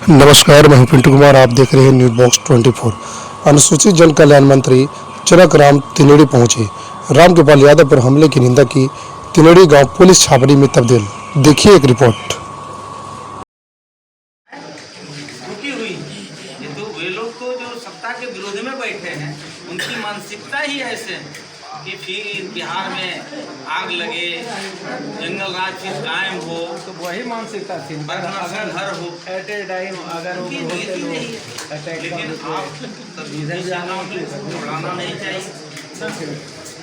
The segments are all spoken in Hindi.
नमस्कार, मैं हूं पिंटू कुमार। आप देख रहे हैं न्यूज़ बॉक्स 24। अनुसूचित जन कल्याण मंत्री जनक राम तिनेड़ी पहुंचे। रामकृपाल यादव पर हमले की निंदा की। तिनेड़ी गांव पुलिस छावनी में तब्दील। देखिए एक रिपोर्ट। रुकी हुई ये तो वे लोग तो जो सत्ता के विरोध में बैठे हैं, उनकी मानसिकता ही ऐसे है कि फिर बिहार में आग लगे, जंगल राज फिर कायम हो, तो वही मानसिकता थी। घर हो, एट ए टाइम अगर वो उनकी होते नीति लोग नहीं है। अटैक लेकिन आप इधर भी आना घबराना नहीं चाहिए।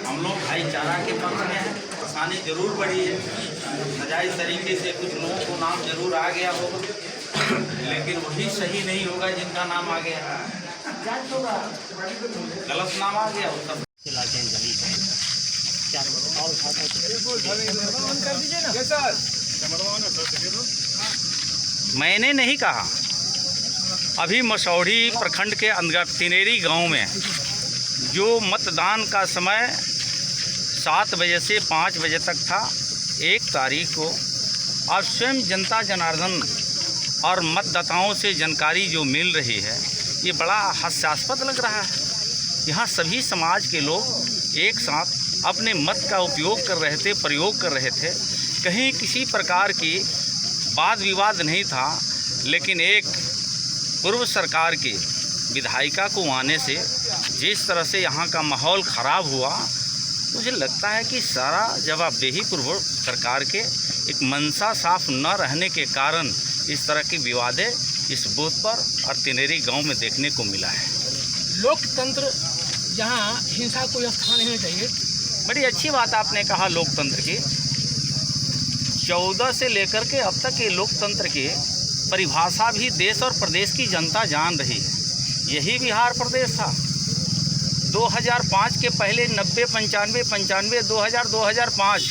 हम लोग भाईचारा के पक्ष में हैं। आसानी जरूर बढ़ी है, नाजायज तरीके से कुछ लोगों को नाम जरूर आ गया होगा, लेकिन वही सही नहीं होगा जिनका नाम आ गया। गलत नाम आ गया वो सब मैंने नहीं कहा। अभी मसौढ़ी प्रखंड के अंतर्गत तिनेरी गांव में जो मतदान का समय 7 बजे से 5 बजे तक था 1 तारीख को, अब स्वयं जनता जनार्दन और मतदाताओं से जानकारी जो मिल रही है, ये बड़ा हास्यास्पद लग रहा है। यहाँ सभी समाज के लोग एक साथ अपने मत का उपयोग कर रहे थे, प्रयोग कर रहे थे। कहीं किसी प्रकार की वाद विवाद नहीं था, लेकिन एक पूर्व सरकार की विधायिका को आने से जिस तरह से यहाँ का माहौल ख़राब हुआ, मुझे लगता है कि सारा जवाबदेही पूर्व सरकार के एक मंशा साफ न रहने के कारण इस तरह की विवादें इस बूथ पर और तिनेरी गांव में देखने को मिला है। लोकतंत्र जहां हिंसा को स्थान नहीं चाहिए। बड़ी अच्छी बात आपने कहा लोकतंत्र की। 14 से लेकर के अब तक ये लोकतंत्र की परिभाषा भी देश और प्रदेश की जनता जान रही है। यही बिहार प्रदेश था। 2005 के पहले 90, 95, 2005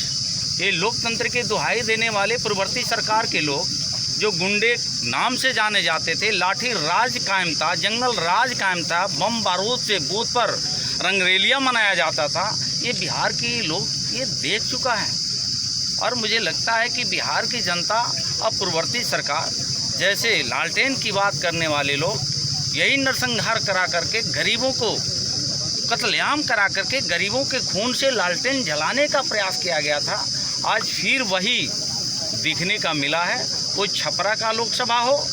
ये लोकतंत्र की दुहाई देने वाले पूर्ववर्ती सरकार के लोग जो गुंडे नाम से जाने जाते थे, लाठी राज कायम था, जंगल राज कायम था, बम बारूद से बूथ पर रंगरेलियां मनाया जाता था, ये बिहार के लोग ये देख चुका है। और मुझे लगता है कि बिहार की जनता अब पूर्ववर्ती सरकार जैसे लालटेन की बात करने वाले लोग यही नरसंहार करा करके गरीबों को कत्लेआम करा करके गरीबों के खून से लालटेन जलाने का प्रयास किया गया था, आज फिर वही दिखने का मिला है। वो छपरा का लोकसभा हो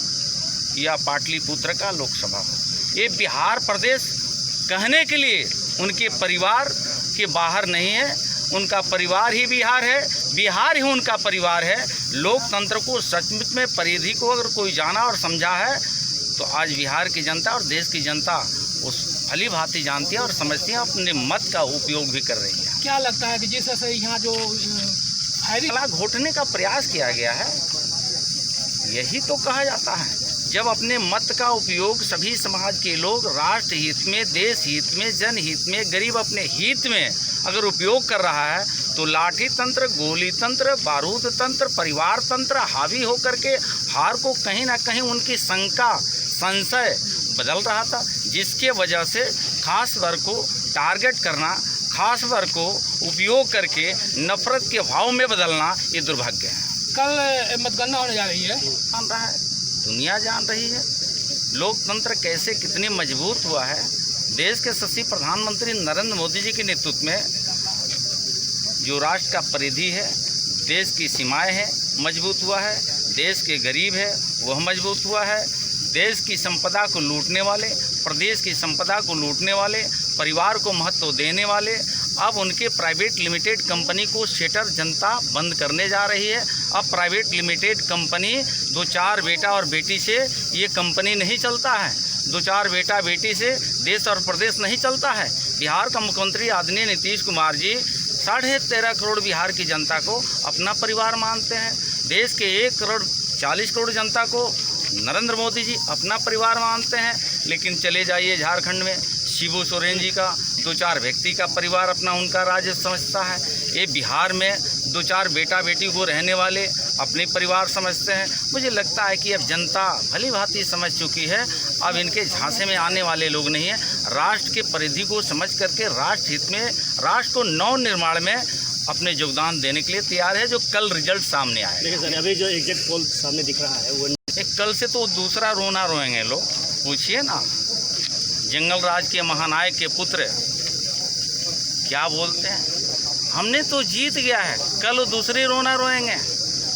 या पाटलिपुत्र का लोकसभा हो, ये बिहार प्रदेश कहने के लिए उनके परिवार के बाहर नहीं है। उनका परिवार ही बिहार है, बिहार ही उनका परिवार है। लोकतंत्र को सचमुच में परिधि को अगर कोई जाना और समझा है तो आज बिहार की जनता और देश की जनता उस भली भांति जानती है और समझती है, अपने मत का उपयोग भी कर रही है। क्या लगता है कि जिस तरह से यहाँ जो फायरिंग घोटने का प्रयास किया गया है, यही तो कहा जाता है जब अपने मत का उपयोग सभी समाज के लोग राष्ट्र हित में, देश हित में, जनहित में, गरीब अपने हित में अगर उपयोग कर रहा है तो लाठी तंत्र, गोली तंत्र, बारूद तंत्र, परिवार तंत्र हावी होकर के हार को कहीं ना कहीं उनकी शंका, संशय बदल रहा था, जिसके वजह से खास वर्ग को टारगेट करना, खास वर्ग को उपयोग करके नफरत के भाव में बदलना, ये दुर्भाग्य है। कल मतगणना होने जा रही है, जान रहा है, दुनिया जान रही है लोकतंत्र कैसे कितने मजबूत हुआ है। देश के यशस्वी प्रधानमंत्री नरेंद्र मोदी जी के नेतृत्व में जो राष्ट्र का परिधि है, देश की सीमाएं हैं, मजबूत हुआ है। देश के गरीब है वह मजबूत हुआ है। देश की संपदा को लूटने वाले, प्रदेश की संपदा को लूटने वाले, परिवार को महत्व देने वाले, अब उनके प्राइवेट लिमिटेड कंपनी को शेटर जनता बंद करने जा रही है। अब प्राइवेट लिमिटेड कंपनी 2-4 बेटा और बेटी से ये कंपनी नहीं चलता है। 2-4 बेटा बेटी से देश और प्रदेश नहीं चलता है। बिहार का मुख्यमंत्री आदरणीय नीतीश कुमार जी 13.5 करोड़ बिहार की जनता को अपना परिवार मानते हैं। देश के 1 करोड़ 40 करोड़ जनता को नरेंद्र मोदी जी अपना परिवार मानते हैं। लेकिन चले जाइए झारखंड में, शिबू सोरेन जी का 2-4 व्यक्ति का परिवार अपना उनका राज्य समझता है। ये बिहार में 2-4 बेटा बेटी को रहने वाले अपने परिवार समझते हैं। मुझे लगता है कि अब जनता भली भांति समझ चुकी है, अब इनके झांसे में आने वाले लोग नहीं हैं। राष्ट्र के परिधि को समझ करके राष्ट्र हित में, राष्ट्र को नव निर्माण में अपने योगदान देने के लिए तैयार है, जो कल रिजल्ट सामने आए। लेकिन सर अभी जो एग्जैक्ट पोल सामने दिख रहा है वो एक कल से तो दूसरा रोना रोएंगे लोग। पूछिए ना, जंगल राज के महानायक के पुत्र क्या बोलते हैं, हमने तो जीत गया है, कल दूसरे रोना रोएंगे।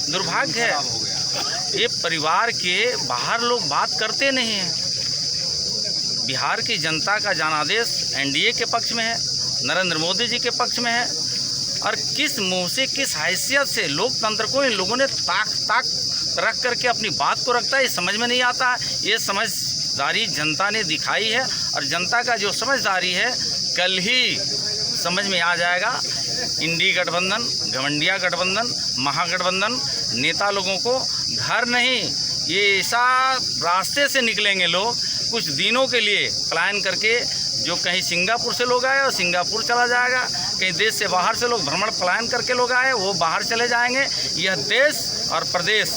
दुर्भाग्य है, ये परिवार के बाहर लोग बात करते नहीं हैं। बिहार की जनता का जनादेश एनडीए के पक्ष में है, नरेंद्र मोदी जी के पक्ष में है, और किस मुंह से, किस हैसियत से लोकतंत्र को इन लोगों ने ताक रख करके अपनी बात को रखता है, ये समझ में नहीं आता। ये समझदारी जनता ने दिखाई है, और जनता का जो समझदारी है कल ही समझ में आ जाएगा। इंडी गठबंधन, घमंडिया गठबंधन, महागठबंधन नेता लोगों को घर नहीं, ये ऐसा रास्ते से निकलेंगे लोग कुछ दिनों के लिए पलायन करके, जो कहीं सिंगापुर से लोग आए और सिंगापुर चला जाएगा, कहीं देश से बाहर से लोग भ्रमण पलायन करके लोग आए वो बाहर चले जाएंगे। यह देश और प्रदेश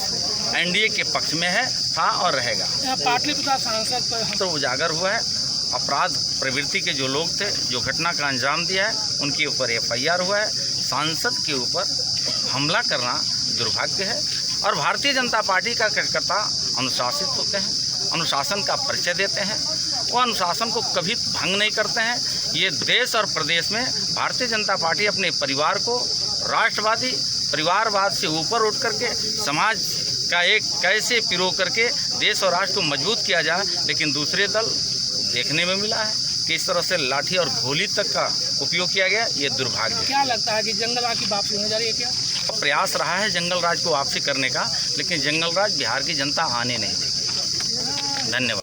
एनडीए के पक्ष में है, था और रहेगा। यहाँ पाटलिपुत्र सांसद पर तो उजागर हुआ है, अपराध प्रवृत्ति के जो लोग थे, जो घटना का अंजाम दिया है, उनके ऊपर एफआईआर हुआ है। सांसद के ऊपर हमला करना दुर्भाग्य है, और भारतीय जनता पार्टी का कार्यकर्ता अनुशासित होते हैं, अनुशासन का परिचय देते हैं, वो अनुशासन को कभी भंग नहीं करते हैं। ये देश और प्रदेश में भारतीय जनता पार्टी अपने परिवार को राष्ट्रवादी परिवारवाद से ऊपर उठ करके समाज का एक कैसे पिरो करके देश और राष्ट्र को मजबूत किया जाए, लेकिन दूसरे दल देखने में मिला है कि इस तरह से लाठी और गोली तक का उपयोग किया गया। ये दुर्भाग्य है। क्या लगता है कि जंगल राज की वापसी होने जा रही है क्या? प्रयास रहा है जंगल राज को वापसी करने का, लेकिन जंगल राज बिहार की जनता आने नहीं देगी। धन्यवाद।